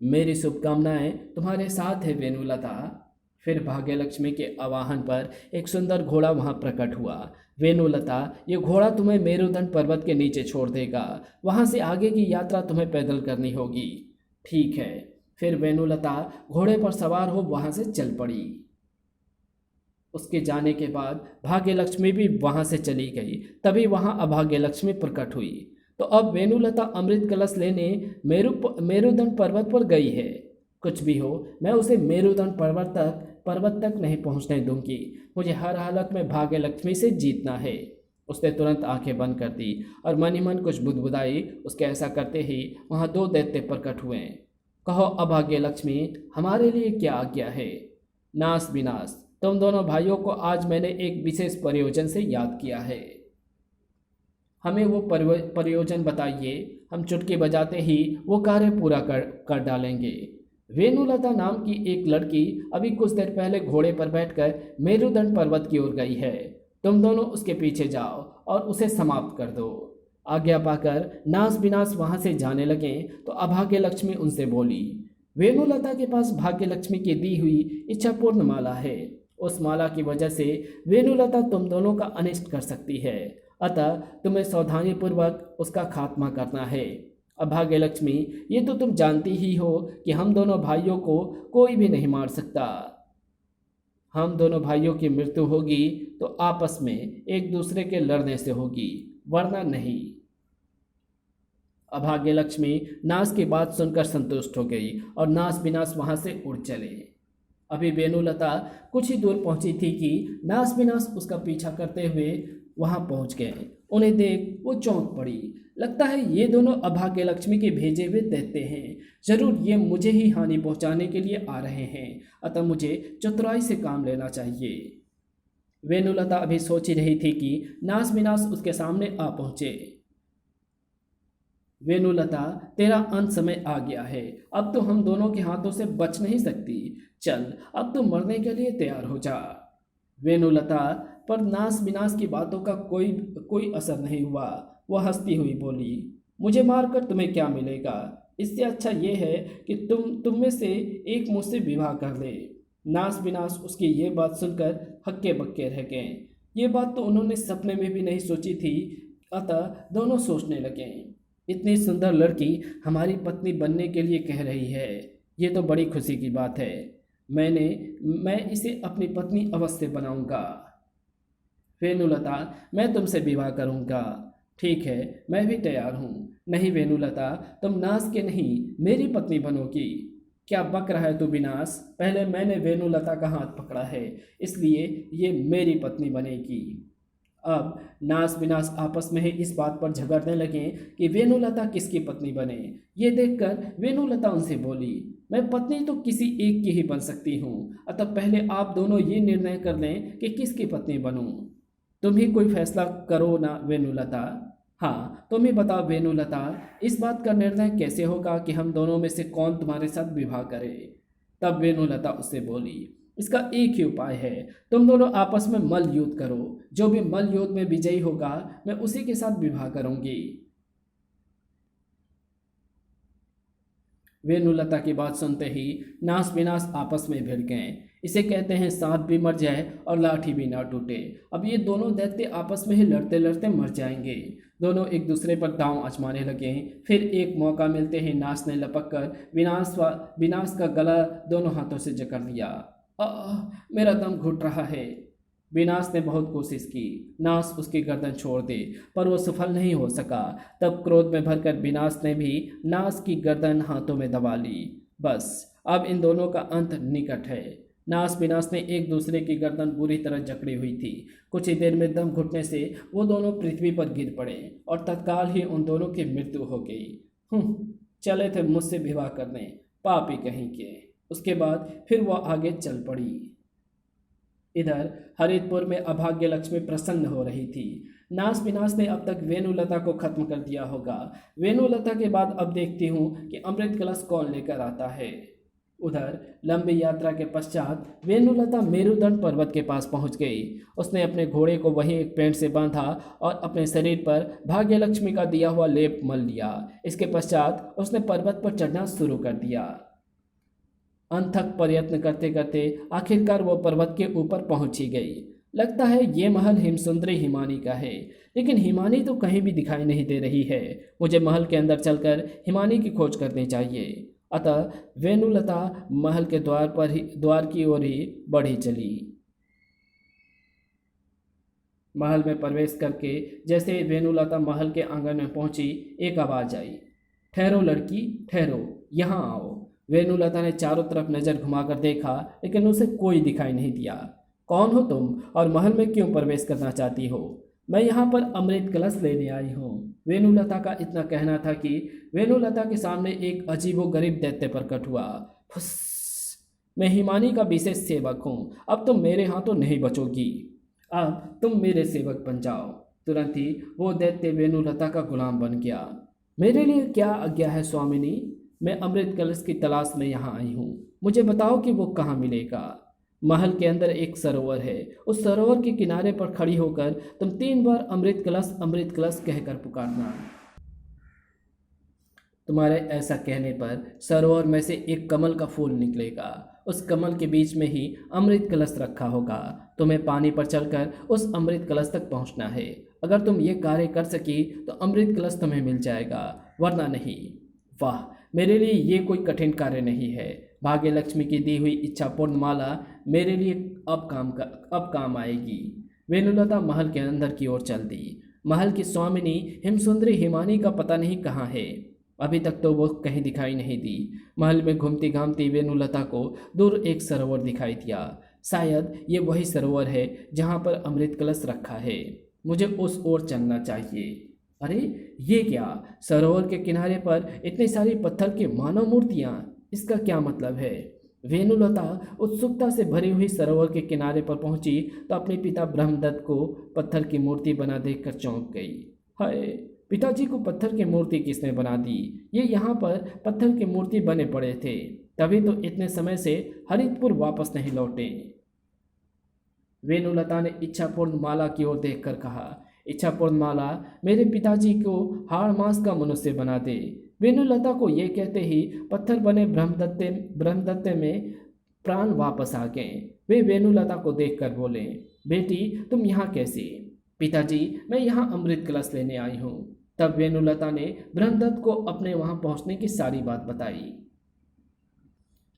मेरी शुभकामनाएं तुम्हारे साथ है वेणुलता। फिर भाग्यलक्ष्मी के आवाहन पर एक सुंदर घोड़ा वहां प्रकट हुआ। वेणुलता, ये घोड़ा तुम्हें मेरुदंड पर्वत के नीचे छोड़ देगा। वहां से आगे की यात्रा तुम्हें पैदल करनी होगी। ठीक है। फिर वेणुलता घोड़े पर सवार हो वहां से चल पड़ी। उसके जाने के बाद भाग्यलक्ष्मी भी वहां से चली गई। तभी वहां अभाग्यलक्ष्मी प्रकट हुई। तो अब वेणुलता अमृत कलश लेने मेरुदंड पर्वत पर गई है। कुछ भी हो, मैं उसे मेरुदंड पर्वत तक नहीं पहुंचने दूंगी। मुझे हर हालत में भाग्यलक्ष्मी से जीतना है। उसने तुरंत आंखें बंद कर दी और मन ही मन कुछ बुदबुदाई। उसके ऐसा करते ही वहां 2 दैत्य प्रकट हुए। कहो अभाग्यलक्ष्मी, हमारे लिए क्या आज्ञा है? नाश विनाश, तुम दोनों भाइयों को आज मैंने एक विशेष प्रयोजन से याद किया है। हमें वो प्रयोजन बताइए। हम चुटकी बजाते ही वो कार्य पूरा कर डालेंगे। वेणुलता नाम की एक लड़की अभी कुछ देर पहले घोड़े पर बैठकर मेरुदंड पर्वत की ओर गई है। तुम दोनों उसके पीछे जाओ और उसे समाप्त कर दो। आज्ञा पाकर नाश विनाश वहां से जाने लगे तो अभाग्यलक्ष्मी उनसे बोली, वेणुलता के पास भाग्यलक्ष्मी की दी हुई इच्छापूर्ण माला है। उस माला की वजह से वेणुलता तुम दोनों का अनिष्ट कर सकती है, अतः तुम्हें सावधानीपूर्वक उसका खात्मा करना है। अभाग्यलक्ष्मी, ये तो तुम जानती ही हो कि हम दोनों भाइयों को कोई भी नहीं मार सकता। हम दोनों भाइयों की मृत्यु होगी तो आपस में एक दूसरे के लड़ने से होगी, वरना नहीं। अभाग्यलक्ष्मी नाश की बात सुनकर संतुष्ट हो गई और नाश विनाश वहां से उड़ चले। अभी वेणुलता कुछ ही दूर पहुंची थी कि नाश विनाश उसका पीछा करते हुए वहां पहुंच गए। उन्हें देख वो चौंक पड़ी। लगता है ये दोनों अभाग्यलक्ष्मी के भेजे हुए दैत्य हैं। जरूर ये मुझे ही हानि पहुंचाने के लिए आ रहे हैं, अतः मुझे चतुराई से काम लेना चाहिए। वेणुलता अभी सोच ही रही थी कि नाश विनाश उसके सामने आ पहुंचे। वेणुलता, तेरा अंत समय आ गया है। अब तो हम दोनों के हाथों से बच नहीं सकती। चल, अब तो मरने के लिए तैयार हो जा। वेणुलता पर नाश विनाश की बातों का कोई असर नहीं हुआ। वह हंसती हुई बोली, मुझे मारकर तुम्हें क्या मिलेगा? इससे अच्छा ये है कि तुम में से एक मुझसे विवाह कर ले। नाश विनाश उसकी ये बात सुनकर हक्के बक्के रह गए। ये बात तो उन्होंने सपने में भी नहीं सोची थी, अतः दोनों सोचने लगे, इतनी सुंदर लड़की हमारी पत्नी बनने के लिए कह रही है। ये तो बड़ी खुशी की बात है। मैं इसे अपनी पत्नी अवश्य बनाऊंगा। वेणुलता, मैं तुमसे विवाह करूंगा। ठीक है, मैं भी तैयार हूँ। नहीं वेणुलता, तुम नास के नहीं मेरी पत्नी बनोगी। क्या बक रहा है तू विनाश? पहले मैंने वेणुलता का हाथ पकड़ा है, इसलिए ये मेरी पत्नी बनेगी। अब नास विनाश आपस में ही इस बात पर झगड़ने लगे कि वेणुलता किसकी पत्नी बने। ये देखकर वेणुलता उनसे बोली, मैं पत्नी तो किसी एक की ही बन सकती हूँ, अतः पहले आप दोनों ये निर्णय कर लें कि किसकी पत्नी बनूं। तुम ही कोई फैसला करो ना वेणुलता। हाँ, तुम ही बताओ वेणुलता, इस बात का निर्णय कैसे होगा कि हम दोनों में से कौन तुम्हारे साथ विवाह करे। तब वेणुलता उससे बोली, इसका एक ही उपाय है, तुम दोनों आपस में मल्ल युद्ध करो। जो भी मल्ल युद्ध में विजयी होगा मैं उसी के साथ विवाह करूंगी। वेणुलता की बात सुनते ही नास विनाश आपस में भिड़ गए। इसे कहते हैं सांप भी मर जाए और लाठी भी ना टूटे। अब ये दोनों दैत्य आपस में ही लड़ते लड़ते मर जाएंगे। दोनों एक दूसरे पर दांव आजमाने लगे। फिर एक मौका मिलते ही नास ने लपक कर विनाश का गला दोनों हाथों से जकड़ लिया। मेरा दम घुट रहा है। विनाश ने बहुत कोशिश की नास उसकी गर्दन छोड़ दे, पर वो सफल नहीं हो सका। तब क्रोध में भरकर विनाश ने भी नास की गर्दन हाथों में दबा ली। बस अब इन दोनों का अंत निकट है। नास विनाश ने एक दूसरे की गर्दन बुरी तरह जकड़ी हुई थी। कुछ ही देर में दम घुटने से वो दोनों पृथ्वी पर गिर पड़े और तत्काल ही उन दोनों की मृत्यु हो गई। चले थे मुझसे विवाह करने, पापी कहीं के। उसके बाद फिर वह आगे चल पड़ी। इधर हरितपुर में अभाग्य लक्ष्मी प्रसन्न हो रही थी। नास विनाश ने अब तक वेणुलता को खत्म कर दिया होगा। वेणुलता के बाद अब देखती हूँ कि अमृत कलश कौन लेकर आता है। उधर लंबी यात्रा के पश्चात वेणुलता मेरुदंड पर्वत के पास पहुंच गई। उसने अपने घोड़े को वहीं एक पेड़ से बांधा और अपने शरीर पर भाग्यलक्ष्मी का दिया हुआ लेप मल लिया। इसके पश्चात उसने पर्वत पर चढ़ना शुरू कर दिया। अनथक प्रयत्न करते करते आखिरकार वो पर्वत के ऊपर पहुंच ही गई। लगता है ये महल हिमसुंदरी हिमानी का है, लेकिन हिमानी तो कहीं भी दिखाई नहीं दे रही है। मुझे महल के अंदर चलकर हिमानी की खोज करनी चाहिए। अतः वेणुलता महल के द्वार की ओर ही बढ़ी चली। महल में प्रवेश करके जैसे वेणुलता महल के आंगन में पहुंची, एक आवाज आई, ठहरो लड़की, ठहरो, यहाँ आओ। वेणुलता ने चारों तरफ नजर घुमाकर देखा, लेकिन उसे कोई दिखाई नहीं दिया। कौन हो तुम और महल में क्यों प्रवेश करना चाहती हो? मैं यहाँ पर अमृत कलश लेने आई हूँ। वेणुलता का इतना कहना था कि वेणुलता के सामने एक अजीबोगरीब दैत्य प्रकट हुआ। फुस, मैं हिमानी का विशेष सेवक हूँ, अब तुम मेरे हाथों नहीं बचोगी। अब तुम मेरे सेवक बन जाओ। तुरंत ही वो दैत्य वेणुलता का गुलाम बन गया। मेरे लिए क्या आज्ञा है स्वामिनी? मैं अमृत कलश की तलाश में यहाँ आई हूँ, मुझे बताओ कि वो कहाँ मिलेगा। महल के अंदर एक सरोवर है, उस सरोवर के किनारे पर खड़ी होकर तुम 3 बार अमृत कलश कहकर पुकारना। तुम्हारे ऐसा कहने पर सरोवर में से एक कमल का फूल निकलेगा। उस कमल के बीच में ही अमृत कलश रखा होगा। तुम्हें पानी पर चलकर उस अमृत कलश तक पहुंचना है। अगर तुम ये कार्य कर सकी तो अमृत कलश तुम्हें मिल जाएगा, वरना नहीं। वाह, मेरे लिए ये कोई कठिन कार्य नहीं है। भाग्य लक्ष्मी की दी हुई इच्छापूर्ण माला मेरे लिए अब काम आएगी। वेणुलता महल के अंदर की ओर चल दी। महल की स्वामिनी हिमसुंदरी हिमानी का पता नहीं कहाँ है। अभी तक तो वो कहीं दिखाई नहीं दी। महल में घूमती घामती वेणुलता को दूर एक सरोवर दिखाई दिया। शायद ये वही सरोवर है जहाँ पर अमृत कलश रखा है। मुझे उस ओर चलना चाहिए। अरे ये क्या? सरोवर के किनारे पर इतनी सारी पत्थर की मानव मूर्तियाँ, इसका क्या मतलब है? वेणुलता उत्सुकता से भरी हुई सरोवर के किनारे पर पहुंची तो अपने पिता ब्रह्मदत्त को पत्थर की मूर्ति बना देखकर चौंक गई। हाय, पिताजी को पत्थर की मूर्ति किसने बना दी? ये यहाँ पर पत्थर की मूर्ति बने पड़े थे, तभी तो इतने समय से हरितपुर वापस नहीं लौटे। वेणुलता ने इच्छापूर्ण माला की ओर देखकर कहा, इच्छापूर्ण माला मेरे पिताजी को हाड़ मांस का मनुष्य बना दे। वेणुलता को ये कहते ही पत्थर बने ब्रह्मदत्त में प्राण वापस आ गए। वे वेणुलता को देखकर बोले, बेटी तुम यहाँ कैसे? पिताजी मैं यहाँ अमृत कलश लेने आई हूँ। तब वेणुलता ने ब्रह्मदत्त को अपने वहाँ पहुँचने की सारी बात बताई।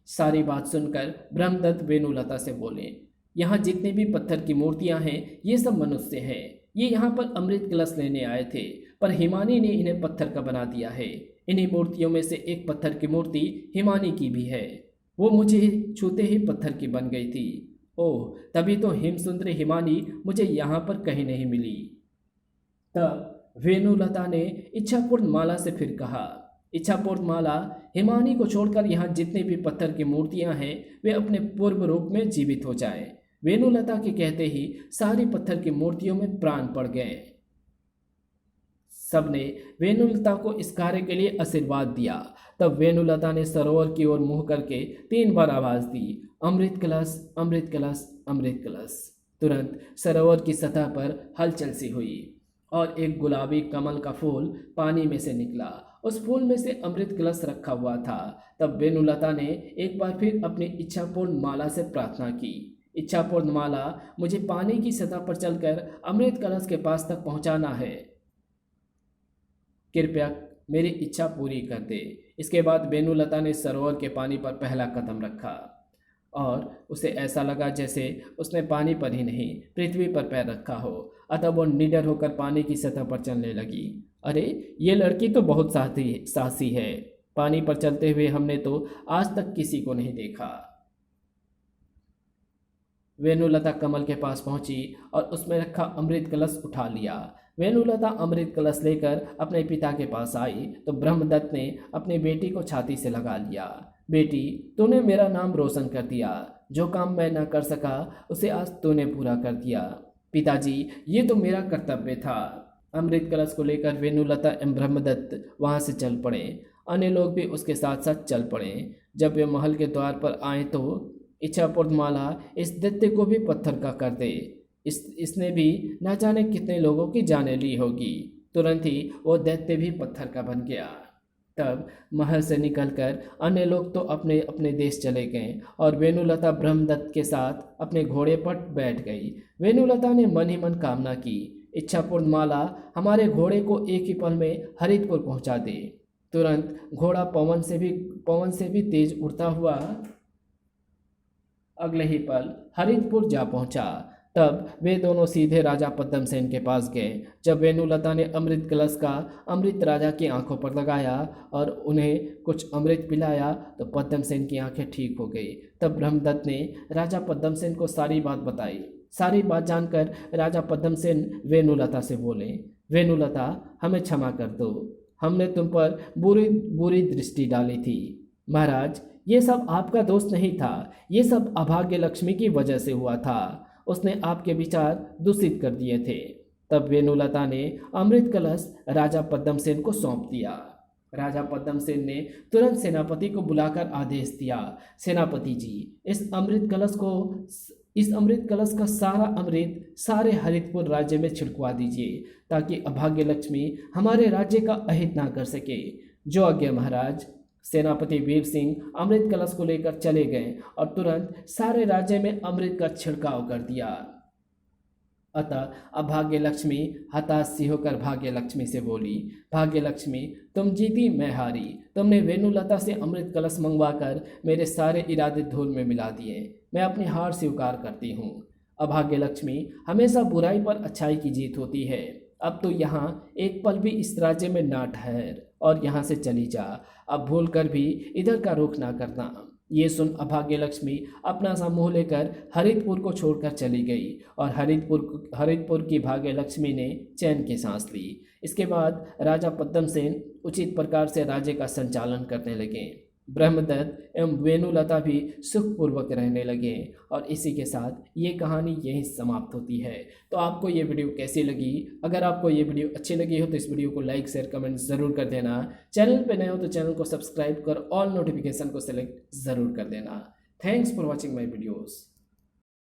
सारी बात सुनकर ब्रह्मदत्त वेणुलता से बोले, यहाँ जितनी भी पत्थर की मूर्तियाँ हैं ये सब मनुष्य हैं। ये यहाँ पर अमृत कलश लेने आए थे, पर हिमानी ने इन्हें पत्थर का बना दिया है। इन्हीं मूर्तियों में से एक पत्थर की मूर्ति हिमानी की भी है। वो मुझे छूते ही पत्थर की बन गई थी। ओह, तभी तो हिमसुंदरी हिमानी मुझे यहाँ पर कहीं नहीं मिली। तब वेणुलता ने इच्छापूर्ण माला से फिर कहा, इच्छापूर्ण माला, हिमानी को छोड़कर यहाँ जितनी भी पत्थर की मूर्तियाँ हैं वे अपने पूर्व रूप में जीवित हो जाएं। वेणुलता के कहते ही सारी पत्थर की मूर्तियों में प्राण पड़ गए। सबने वेणुलता को इस कार्य के लिए आशीर्वाद दिया। तब वेणुलता ने सरोवर की ओर मुंह करके 3 बार आवाज दी, अमृत कलश, अमृत कलश, अमृत कलश। तुरंत सरोवर की सतह पर हलचल सी हुई और एक गुलाबी कमल का फूल पानी में से निकला। उस फूल में से अमृत कलश रखा हुआ था। तब वेणुलता ने एक बार फिर अपनी इच्छापूर्ण माला से प्रार्थना की, इच्छापूर्ण माला, मुझे पानी की सतह पर चलकर अमृत कलश के पास तक पहुंचाना है। कृपया मेरी इच्छा पूरी कर दे। इसके बाद वेणुलता ने सरोवर के पानी पर पहला कदम रखा और उसे ऐसा लगा जैसे उसने पानी पर ही नहीं पृथ्वी पर पैर रखा हो। अतः वो निडर होकर पानी की सतह पर चलने लगी। अरे, ये लड़की तो बहुत साहसी है। पानी पर चलते हुए हमने तो आज तक किसी को नहीं देखा। वेणुलता कमल के पास पहुंची और उसमें रखा अमृत कलश उठा लिया। वेणुलता अमृत कलश लेकर अपने पिता के पास आई तो ब्रह्मदत्त ने अपनी बेटी को छाती से लगा लिया। बेटी, तूने मेरा नाम रोशन कर दिया। जो काम मैं न कर सका उसे आज तूने पूरा कर दिया। पिताजी, ये तो मेरा कर्तव्य था। अमृत कलश को लेकर वेणुलता एवं ब्रह्मदत्त वहाँ से चल पड़े। अन्य लोग भी उसके साथ साथ चल पड़े। जब वे महल के द्वार पर आए तो इच्छापूर्ण माला, इस दैत्य को भी पत्थर का कर दे। इसने भी न जाने कितने लोगों की जानें ली होगी। तुरंत ही वो दैत्य भी पत्थर का बन गया। तब महल से निकलकर अन्य लोग तो अपने अपने देश चले गए और वेणुलता ब्रह्मदत्त के साथ अपने घोड़े पर बैठ गई। वेणुलता ने मन ही मन कामना की, इच्छापूर्ण माला, हमारे घोड़े को एक ही पल में हरितपुर पहुंचा दे। तुरंत घोड़ा पवन से भी तेज उड़ता हुआ अगले ही पल हरितपुर जा पहुंचा। तब वे दोनों सीधे राजा पद्मसेन के पास गए। जब वेणुलता ने अमृत कलश का अमृत राजा की आंखों पर लगाया और उन्हें कुछ अमृत पिलाया तो पद्मसेन की आंखें ठीक हो गई। तब ब्रह्मदत्त ने राजा पद्मसेन को सारी बात बताई। सारी बात जानकर राजा पद्मसेन वेणुलता से बोले, वेणुलता, हमें क्षमा कर दो, हमने तुम पर बुरी बुरी दृष्टि डाली थी। महाराज, ये सब आपका दोष नहीं था, ये सब अभाग्य लक्ष्मी की वजह से हुआ था। उसने आपके विचार दूषित कर दिए थे। तब वेणुलता ने अमृत कलश राजा पद्मसेन को सौंप दिया। राजा पद्मसेन ने तुरंत सेनापति को बुलाकर आदेश दिया, सेनापति जी, इस अमृत कलश का सारा अमृत सारे हरितपुर राज्य में छिड़कवा दीजिए ताकि अभाग्य लक्ष्मी हमारे राज्य का अहित ना कर सके। जो आज्ञा महाराज। सेनापति वीर सिंह अमृत कलश को लेकर चले गए और तुरंत सारे राज्य में अमृत का छिड़काव कर दिया। अतः अभाग्य लक्ष्मी हताश सी होकर भाग्य लक्ष्मी से बोली, भाग्य लक्ष्मी, तुम जीती, मैं हारी। तुमने वेणुलता से अमृत कलश मंगवाकर मेरे सारे इरादे धूल में मिला दिए। मैं अपनी हार स्वीकार करती हूँ। अभाग्य लक्ष्मी, हमेशा बुराई पर अच्छाई की जीत होती है। अब तो यहाँ एक पल भी इस राज्य में ना ठहर और यहाँ से चली जा। अब भूल कर भी इधर का रुख ना करना। ये सुन अभाग्य लक्ष्मी अपना सा मुँह लेकर हरितपुर को छोड़कर चली गई और हरितपुर की भाग्य लक्ष्मी ने चैन की सांस ली। इसके बाद राजा पद्मसेन उचित प्रकार से राज्य का संचालन करने लगे। ब्रह्मदत्त एवं वेणुलता भी सुखपूर्वक रहने लगे और इसी के साथ ये कहानी यहीं समाप्त होती है। तो आपको ये वीडियो कैसी लगी? अगर आपको ये वीडियो अच्छी लगी हो तो इस वीडियो को लाइक, शेयर, कमेंट ज़रूर कर देना। चैनल पे नए हो तो चैनल को सब्सक्राइब कर ऑल नोटिफिकेशन को सिलेक्ट ज़रूर कर देना। Thanks for watching my videos.